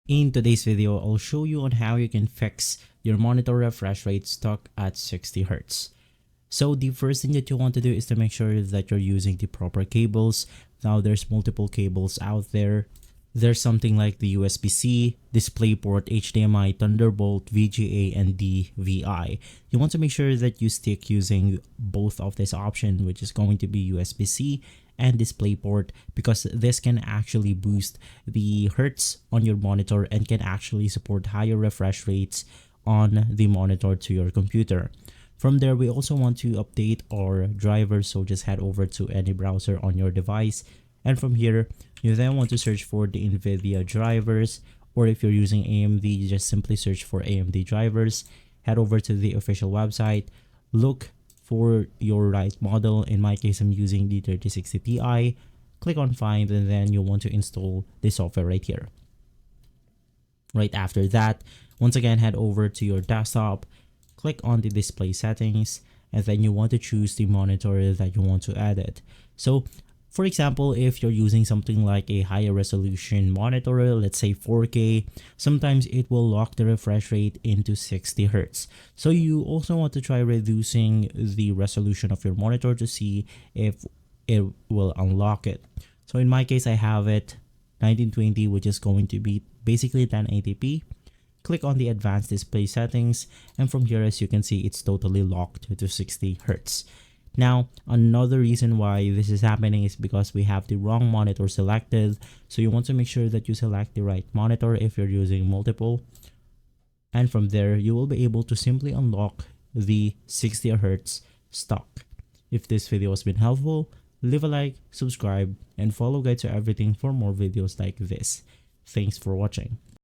In today's video, I'll show you on how you can fix your monitor refresh rate stuck at 60 Hz. So the first thing that you want to do is to make sure that you're using the proper cables. Now there's multiple cables out there. There's something like the USB-C, DisplayPort, HDMI, Thunderbolt, VGA, and DVI. You want to make sure that you stick using both of this option, which is going to be USB-C and DisplayPort, because this can actually boost the hertz on your monitor and can actually support higher refresh rates on the monitor to your computer. From there, we also want to update our drivers, so just head over to any browser on your device, and from here you then want to search for the NVIDIA drivers, or if you're using AMD, you just simply search for AMD drivers. Head over to the official website, look for your right model. In my case, I'm using the 3060 Ti. Click on find, and then you'll want to install the software right here. Right after that, once again, head over to your desktop, click on the display settings, and then you want to choose the monitor that you want to edit. So for example, if you're using something like a higher resolution monitor, let's say 4K, sometimes it will lock the refresh rate into 60 Hz. So you also want to try reducing the resolution of your monitor to see if it will unlock it. So in my case, I have it 1920, which is going to be basically 1080p. Click on the advanced display settings, and from here, as you can see, it's totally locked to 60 Hz. Now, another reason why this is happening is because we have the wrong monitor selected. So you want to make sure that you select the right monitor if you're using multiple. And from there, you will be able to simply unlock the 60 Hz stock. If this video has been helpful, leave a like, subscribe, and follow Guide to Everything for more videos like this. Thanks for watching.